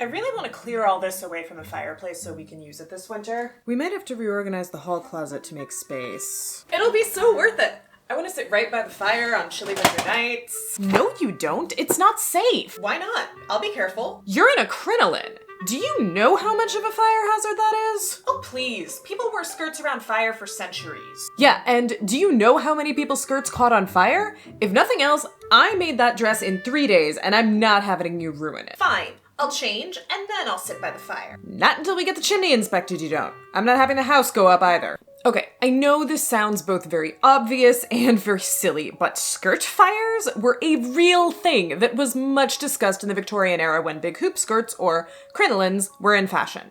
I really want to clear all this away from the fireplace so we can use it this winter. We might have to reorganize the hall closet to make space. It'll be so worth it. I want to sit right by the fire on chilly winter nights. No, you don't. It's not safe. Why not? I'll be careful. You're in a crinoline. Do you know how much of a fire hazard that is? Oh, please. People wore skirts around fire for centuries. Yeah, and do you know how many people's skirts caught on fire? If nothing else, I made that dress in 3 days, and I'm not having you ruin it. Fine. I'll change, and then I'll sit by the fire. Not until we get the chimney inspected, you don't. I'm not having the house go up either. Okay, I know this sounds both very obvious and very silly, but skirt fires were a real thing that was much discussed in the Victorian era when big hoop skirts, or crinolines, were in fashion.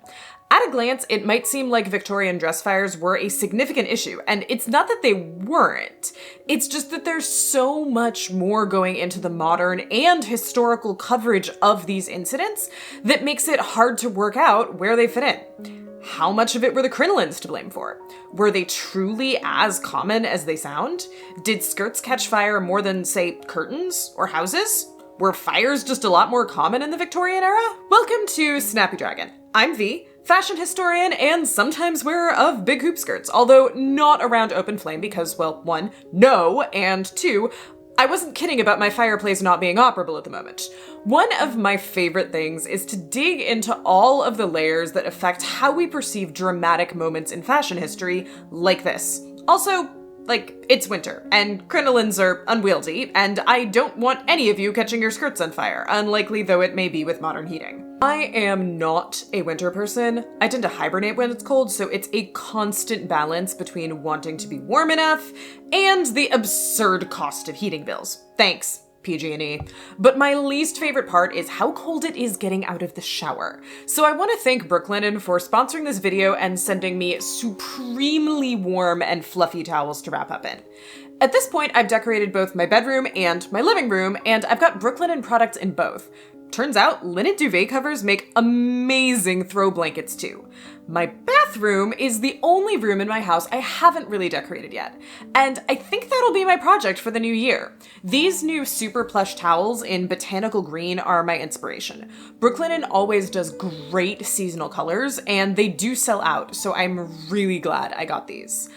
At a glance, it might seem like Victorian dress fires were a significant issue, and it's not that they weren't. It's just that there's so much more going into the modern and historical coverage of these incidents that makes it hard to work out where they fit in. How much of it were the crinolines to blame for? Were they truly as common as they sound? Did skirts catch fire more than, say, curtains or houses? Were fires just a lot more common in the Victorian era? Welcome to SnappyDragon. I'm V, fashion historian and sometimes wearer of big hoop skirts, although not around open flame because, well, 1, no, and 2, I wasn't kidding about my fireplace not being operable at the moment. One of my favorite things is to dig into all of the layers that affect how we perceive dramatic moments in fashion history, like this. Also, it's winter, and crinolines are unwieldy, and I don't want any of you catching your skirts on fire, unlikely though it may be with modern heating. I am not a winter person. I tend to hibernate when it's cold, so it's a constant balance between wanting to be warm enough and the absurd cost of heating bills. Thanks, PG&E. But my least favorite part is how cold it is getting out of the shower. So I want to thank Brooklinen for sponsoring this video and sending me supremely warm and fluffy towels to wrap up in. At this point, I've decorated both my bedroom and my living room, and I've got Brooklinen products in both. Turns out, linen duvet covers make amazing throw blankets too. My bathroom is the only room in my house I haven't really decorated yet, and I think that'll be my project for the new year. These new super plush towels in botanical green are my inspiration. Brooklinen always does great seasonal colors, and they do sell out, so I'm really glad I got these.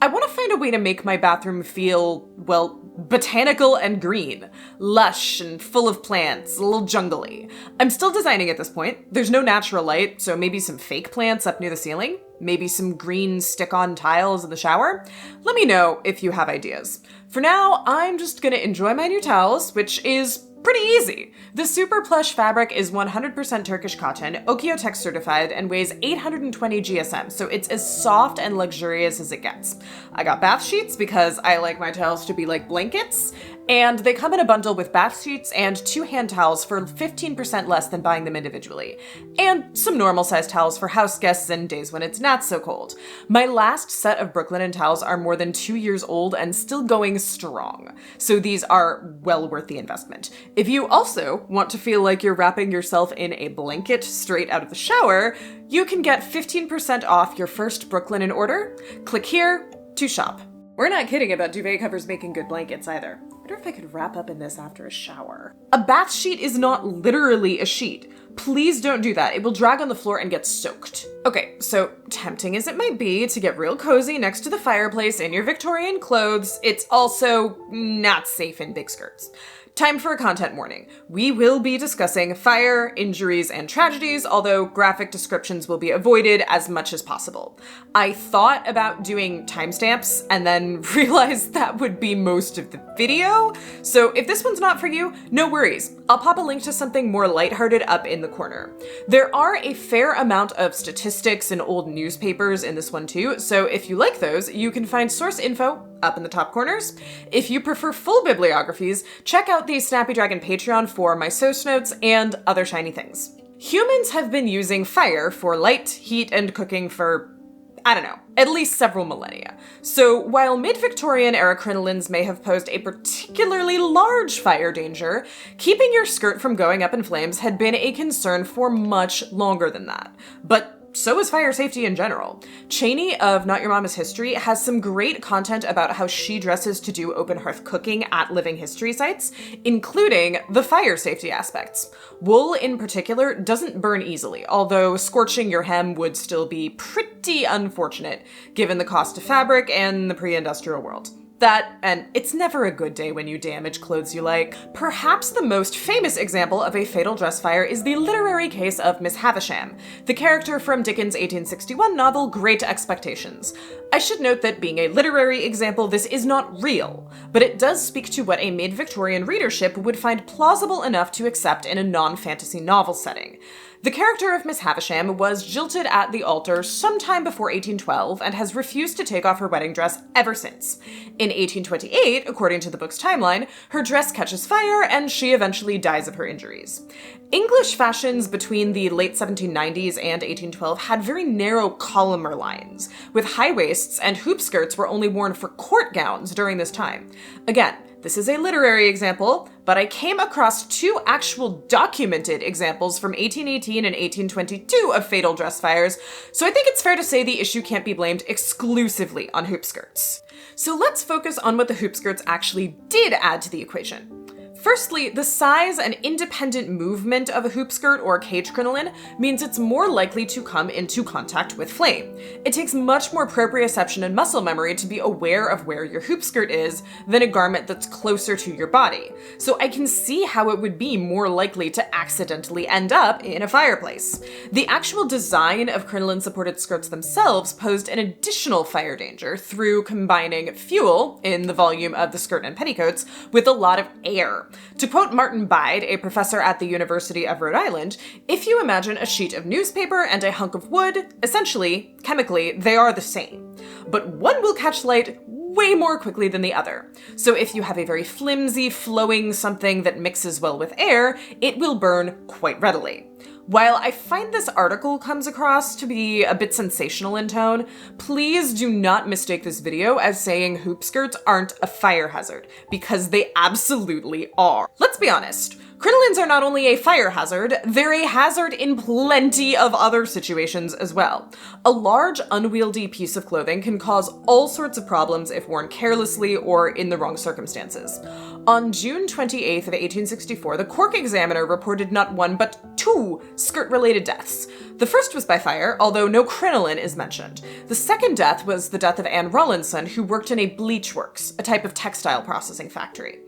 I want to find a way to make my bathroom feel, well, botanical and green. Lush and full of plants, a little jungly. I'm still designing at this point. There's no natural light, so maybe some fake plants up near the ceiling. Maybe some green stick-on tiles in the shower. Let me know if you have ideas. For now, I'm just gonna enjoy my new towels, which is pretty easy. The super plush fabric is 100% Turkish cotton, Okiotex certified, and weighs 820 GSM, so it's as soft and luxurious as it gets. I got bath sheets because I like my towels to be like blankets, and they come in a bundle with bath sheets and 2 hand towels for 15% less than buying them individually, and some normal sized towels for house guests and days when it's not so cold. My last set of Brooklinen towels are more than 2 years old and still going strong, so these are well worth the investment. If you also want to feel like you're wrapping yourself in a blanket straight out of the shower, you can get 15% off your first Brooklinen order. Click here to shop. We're not kidding about duvet covers making good blankets either. I wonder if I could wrap up in this after a shower. A bath sheet is not literally a sheet. Please don't do that. It will drag on the floor and get soaked. Okay, so tempting as it might be to get real cozy next to the fireplace in your Victorian clothes, it's also not safe in big skirts. Time for a content warning. We will be discussing fire, injuries, and tragedies, although graphic descriptions will be avoided as much as possible. I thought about doing timestamps and then realized that would be most of the video, so if this one's not for you, no worries. I'll pop a link to something more lighthearted up in the corner. There are a fair amount of statistics and old newspapers in this one too, so if you like those, you can find source info up in the top corners. If you prefer full bibliographies, check out the SnappyDragon Patreon for my source notes and other shiny things. Humans have been using fire for light, heat, and cooking for, I don't know, at least several millennia. So while mid-Victorian era crinolines may have posed a particularly large fire danger, keeping your skirt from going up in flames had been a concern for much longer than that. But so is fire safety in general. Cheney of Not Your Mama's History has some great content about how she dresses to do open hearth cooking at living history sites, including the fire safety aspects. Wool, in particular, doesn't burn easily, although scorching your hem would still be pretty unfortunate, given the cost of fabric and the pre-industrial world. That, and it's never a good day when you damage clothes you like. Perhaps the most famous example of a fatal dress fire is the literary case of Miss Havisham, the character from Dickens' 1861 novel Great Expectations. I should note that being a literary example, this is not real, but it does speak to what a mid-Victorian readership would find plausible enough to accept in a non-fantasy novel setting. The character of Miss Havisham was jilted at the altar sometime before 1812 and has refused to take off her wedding dress ever since. In 1828, according to the book's timeline, her dress catches fire and she eventually dies of her injuries. English fashions between the late 1790s and 1812 had very narrow columnar lines, with high waists, and hoopskirts were only worn for court gowns during this time. Again, this is a literary example, but I came across two actual documented examples from 1818 and 1822 of fatal dress fires, so I think it's fair to say the issue can't be blamed exclusively on hoopskirts. So let's focus on what the hoopskirts actually did add to the equation. Firstly, the size and independent movement of a hoopskirt or cage crinoline means it's more likely to come into contact with flame. It takes much more proprioception and muscle memory to be aware of where your hoopskirt is than a garment that's closer to your body. So I can see how it would be more likely to accidentally end up in a fireplace. The actual design of crinoline-supported skirts themselves posed an additional fire danger through combining fuel, in the volume of the skirt and petticoats, with a lot of air. To quote Martin Bide, a professor at the University of Rhode Island, if you imagine a sheet of newspaper and a hunk of wood, essentially, chemically, they are the same. But one will catch light way more quickly than the other. So if you have a very flimsy, flowing something that mixes well with air, it will burn quite readily. While I find this article comes across to be a bit sensational in tone, please do not mistake this video as saying hoopskirts aren't a fire hazard, because they absolutely are. Let's be honest. Crinolines are not only a fire hazard, they're a hazard in plenty of other situations as well. A large, unwieldy piece of clothing can cause all sorts of problems if worn carelessly or in the wrong circumstances. On June 28th of 1864, the Cork Examiner reported not one but two skirt-related deaths. The first was by fire, although no crinoline is mentioned. The second death was the death of Anne Rawlinson, who worked in a bleach works, a type of textile processing factory.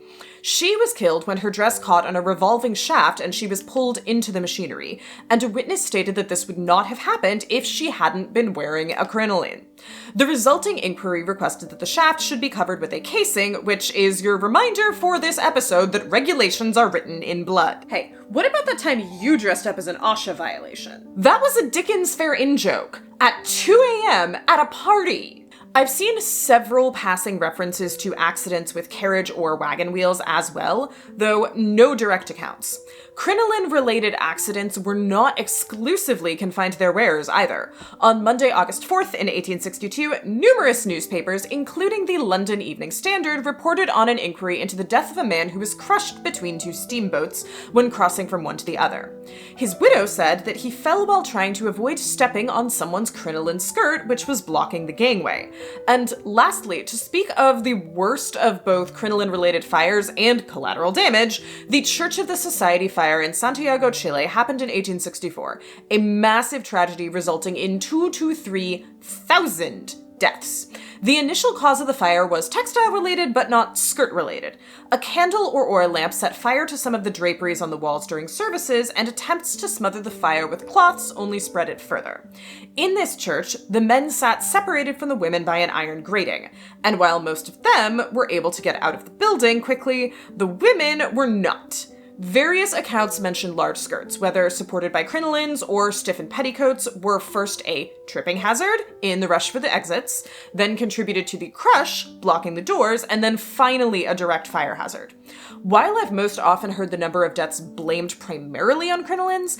She was killed when her dress caught on a revolving shaft and she was pulled into the machinery, and a witness stated that this would not have happened if she hadn't been wearing a crinoline. The resulting inquiry requested that the shaft should be covered with a casing, which is your reminder for this episode that regulations are written in blood. Hey, what about that time you dressed up as an OSHA violation? That was a Dickens fair in-joke at 2 a.m. at a party. I've seen several passing references to accidents with carriage or wagon wheels as well, though no direct accounts. Crinoline-related accidents were not exclusively confined to their wearers either. On Monday, August 4th in 1862, numerous newspapers, including the London Evening Standard, reported on an inquiry into the death of a man who was crushed between two steamboats when crossing from one to the other. His widow said that he fell while trying to avoid stepping on someone's crinoline skirt, which was blocking the gangway. And lastly, to speak of the worst of both crinoline-related fires and collateral damage, the Church of the Society fire in Santiago, Chile happened in 1864, a massive tragedy resulting in 2,000 to 3,000 deaths. The initial cause of the fire was textile-related, but not skirt-related. A candle or oil lamp set fire to some of the draperies on the walls during services, and attempts to smother the fire with cloths only spread it further. In this church, the men sat separated from the women by an iron grating, and while most of them were able to get out of the building quickly, the women were not. Various accounts mention large skirts, whether supported by crinolines or stiffened petticoats, were first a tripping hazard in the rush for the exits, then contributed to the crush, blocking the doors, and then finally a direct fire hazard. While I've most often heard the number of deaths blamed primarily on crinolines,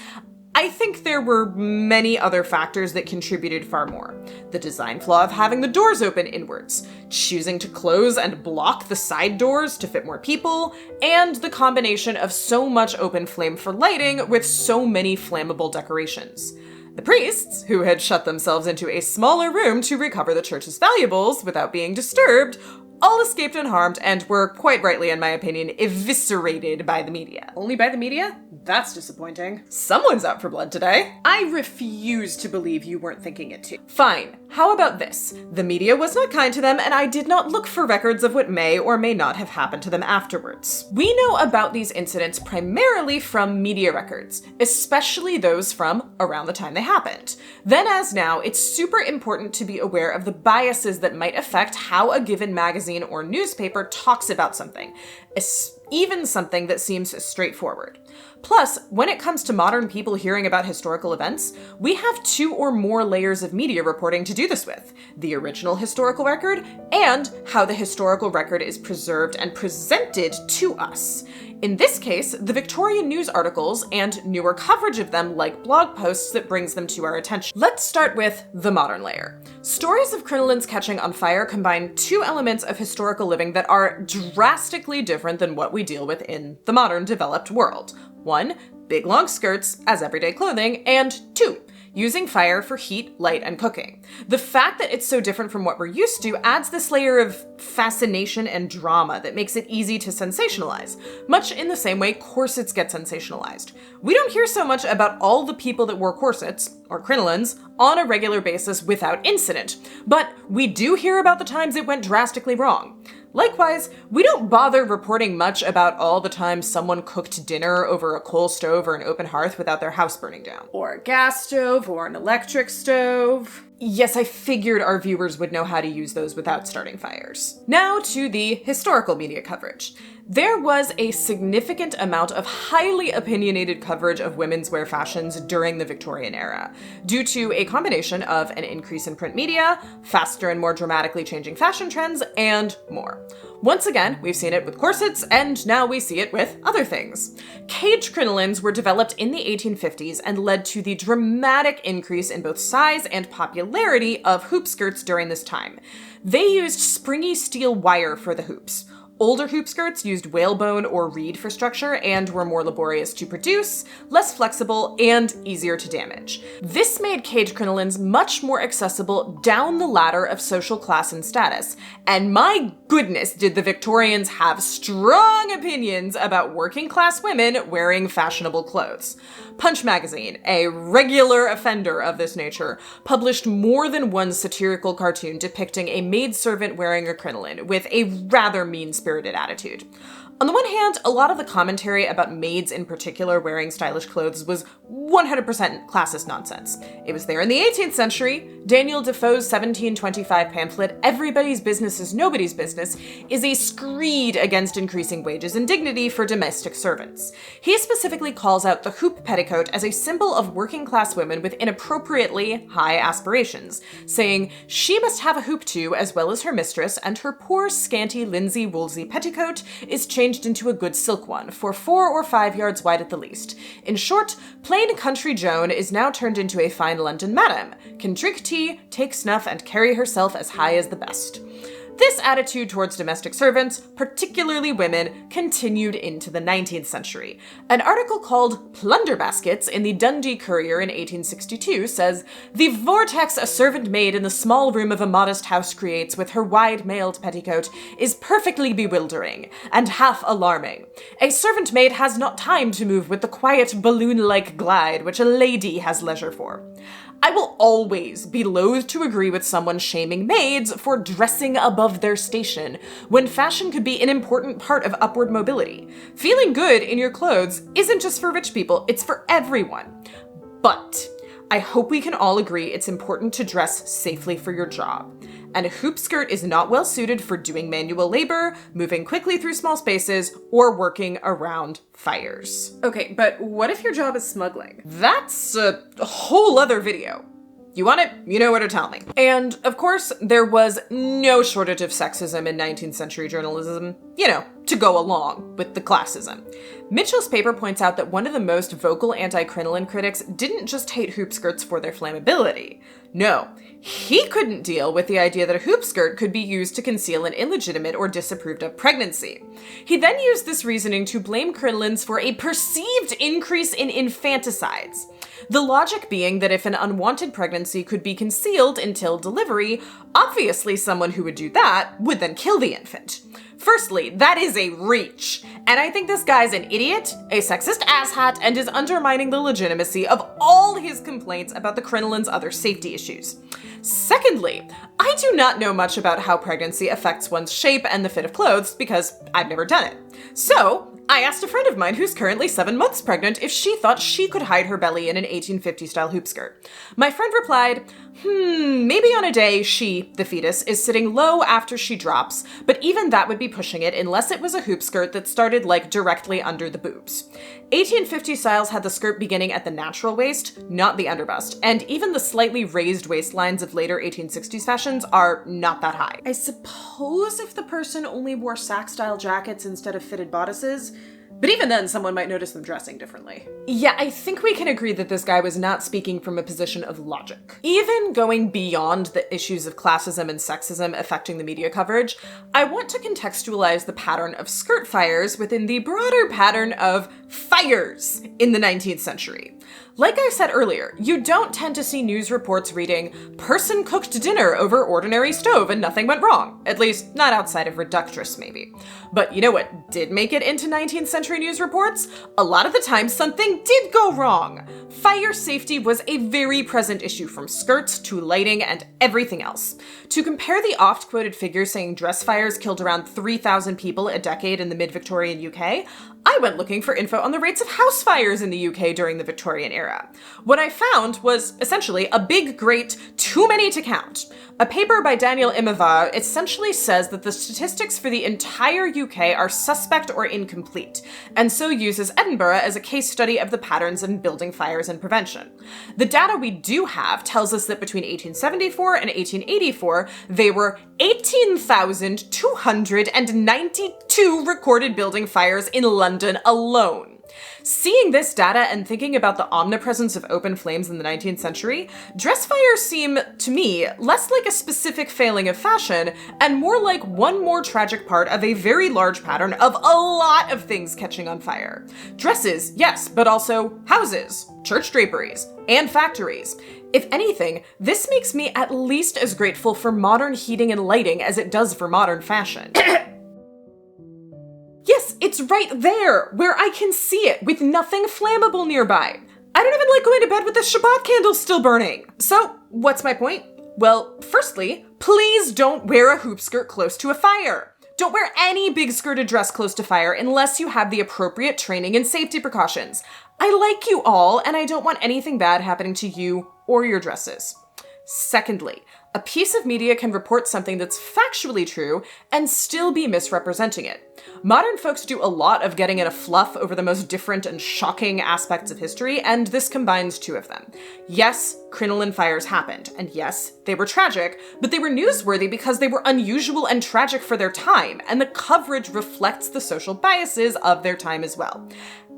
I think there were many other factors that contributed far more. The design flaw of having the doors open inwards, choosing to close and block the side doors to fit more people, and the combination of so much open flame for lighting with so many flammable decorations. The priests, who had shut themselves into a smaller room to recover the church's valuables without being disturbed, all escaped unharmed and were, quite rightly in my opinion, eviscerated by the media. Only by the media? That's disappointing. Someone's out for blood today. I refuse to believe you weren't thinking it too. Fine. How about this? The media was not kind to them, and I did not look for records of what may or may not have happened to them afterwards. We know about these incidents primarily from media records, especially those from around the time they happened. Then as now, it's super important to be aware of the biases that might affect how a given magazine or newspaper talks about something, even something that seems straightforward. Plus, when it comes to modern people hearing about historical events, we have 2 or more layers of media reporting to do this with: the original historical record and how the historical record is preserved and presented to us. In this case, the Victorian news articles and newer coverage of them like blog posts that brings them to our attention. Let's start with the modern layer. Stories of crinolines catching on fire combine 2 elements of historical living that are drastically different than what we deal with in the modern developed world. 1, big long skirts as everyday clothing, and 2, using fire for heat, light, and cooking. The fact that it's so different from what we're used to adds this layer of fascination and drama that makes it easy to sensationalize, much in the same way corsets get sensationalized. We don't hear so much about all the people that wore corsets, or crinolines, on a regular basis without incident, but we do hear about the times it went drastically wrong. Likewise, we don't bother reporting much about all the times someone cooked dinner over a coal stove or an open hearth without their house burning down. Or a gas stove, or an electric stove. Yes, I figured our viewers would know how to use those without starting fires. Now to the historical media coverage. There was a significant amount of highly opinionated coverage of women's wear fashions during the Victorian era, due to a combination of an increase in print media, faster and more dramatically changing fashion trends, and more. Once again, we've seen it with corsets, and now we see it with other things. Cage crinolines were developed in the 1850s and led to the dramatic increase in both size and popularity of hoopskirts during this time. They used springy steel wire for the hoops. Older hoopskirts used whalebone or reed for structure and were more laborious to produce, less flexible, and easier to damage. This made cage crinolines much more accessible down the ladder of social class and status. And my goodness, did the Victorians have strong opinions about working class women wearing fashionable clothes. Punch magazine, a regular offender of this nature, published more than one satirical cartoon depicting a maidservant wearing a crinoline with a rather mean-spirited attitude. On the one hand, a lot of the commentary about maids in particular wearing stylish clothes was 100% classist nonsense. It was there in the 18th century. Daniel Defoe's 1725 pamphlet, Everybody's Business is Nobody's Business, is a screed against increasing wages and dignity for domestic servants. He specifically calls out the hoop petticoat as a symbol of working class women with inappropriately high aspirations, saying, "She must have a hoop too, as well as her mistress, and her poor scanty linsey-woolsey petticoat is changed into a good silk one, for 4 or 5 yards wide at the least. In short, plain country Joan is now turned into a fine London madam, can drink tea, take snuff, and carry herself as high as the best." This attitude towards domestic servants, particularly women, continued into the 19th century. An article called Plunder Baskets in the Dundee Courier in 1862 says, "The vortex a servant maid in the small room of a modest house creates with her wide mailed petticoat is perfectly bewildering and half alarming. A servant maid has not time to move with the quiet balloon-like glide which a lady has leisure for." I will always be loath to agree with someone shaming maids for dressing above their station, when fashion could be an important part of upward mobility. Feeling good in your clothes isn't just for rich people, it's for everyone. But I hope we can all agree it's important to dress safely for your job. And a hoop skirt is not well suited for doing manual labor, moving quickly through small spaces, or working around fires. Okay, but what if your job is smuggling? That's a whole other video. You want it? You know where to tell me. And of course, there was no shortage of sexism in 19th century journalism. You know, to go along with the classism. Mitchell's paper points out that one of the most vocal anti-crinoline critics didn't just hate hoopskirts for their flammability. No, he couldn't deal with the idea that a hoopskirt could be used to conceal an illegitimate or disapproved of pregnancy. He then used this reasoning to blame crinolines for a perceived increase in infanticides. The logic being that if an unwanted pregnancy could be concealed until delivery, obviously someone who would do that would then kill the infant. Firstly, that is a reach, and I think this guy's an idiot, a sexist asshat, and is undermining the legitimacy of all his complaints about the crinoline's other safety issues. Secondly, I do not know much about how pregnancy affects one's shape and the fit of clothes because I've never done it. So, I asked a friend of mine who's currently 7 months pregnant if she thought she could hide her belly in an 1850s-style hoopskirt. My friend replied, maybe on a day she, the fetus, is sitting low after she drops, but even that would be pushing it unless it was a hoopskirt that started directly under the boobs. 1850 styles had the skirt beginning at the natural waist, not the underbust, and even the slightly raised waistlines of later 1860s fashions are not that high. I suppose if the person only wore sack-style jackets instead of fitted bodices, but even then, someone might notice them dressing differently. Yeah, I think we can agree that this guy was not speaking from a position of logic. Even going beyond the issues of classism and sexism affecting the media coverage, I want to contextualize the pattern of skirt fires within the broader pattern of fires in the 19th century. Like I said earlier, you don't tend to see news reports reading, "Person cooked dinner over ordinary stove and nothing went wrong." At least, not outside of Reductress, maybe. But you know what did make it into 19th century news reports? A lot of the time, something did go wrong. Fire safety was a very present issue, from skirts to lighting and everything else. To compare the oft-quoted figure saying dress fires killed around 3,000 people a decade in the mid-Victorian UK, I went looking for info on the rates of house fires in the UK during the Victorian era. What I found was essentially a big, great too many to count. A paper by Daniel Imava essentially says that the statistics for the entire UK are suspect or incomplete, and so uses Edinburgh as a case study of the patterns in building fires and prevention. The data we do have tells us that between 1874 and 1884, there were 18,292 recorded building fires in London alone. Seeing this data and thinking about the omnipresence of open flames in the 19th century, dress fires seem, to me, less like a specific failing of fashion and more like one more tragic part of a very large pattern of a lot of things catching on fire. Dresses, yes, but also houses, church draperies, and factories. If anything, this makes me at least as grateful for modern heating and lighting as it does for modern fashion. Yes, it's right there, where I can see it, with nothing flammable nearby. I don't even like going to bed with the Shabbat candles still burning. So, what's my point? Well, firstly, please don't wear a hoop skirt close to a fire. Don't wear any big skirted dress close to fire unless you have the appropriate training and safety precautions. I like you all, and I don't want anything bad happening to you or your dresses. Secondly, a piece of media can report something that's factually true and still be misrepresenting it. Modern folks do a lot of getting in a fluff over the most different and shocking aspects of history, and this combines two of them. Yes, crinoline fires happened, and yes, they were tragic, but they were newsworthy because they were unusual and tragic for their time, and the coverage reflects the social biases of their time as well.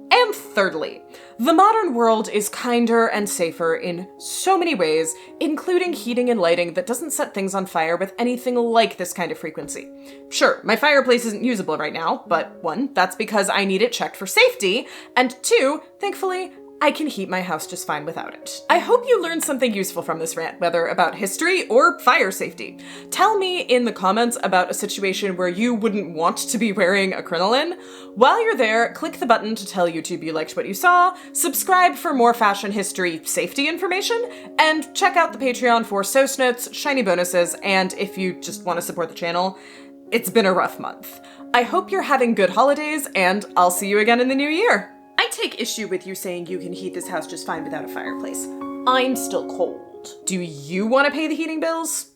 And thirdly, the modern world is kinder and safer in so many ways, including heating and lighting that doesn't set things on fire with anything like this kind of frequency. Sure, my fireplace isn't usable right now, but one, that's because I need it checked for safety, and two, thankfully, I can heat my house just fine without it. I hope you learned something useful from this rant, whether about history or fire safety. Tell me in the comments about a situation where you wouldn't want to be wearing a crinoline. While you're there, click the button to tell YouTube you liked what you saw, subscribe for more fashion history safety information, and check out the Patreon for source notes, shiny bonuses, and if you just want to support the channel, it's been a rough month. I hope you're having good holidays, and I'll see you again in the new year. I take issue with you saying you can heat this house just fine without a fireplace. I'm still cold. Do you want to pay the heating bills?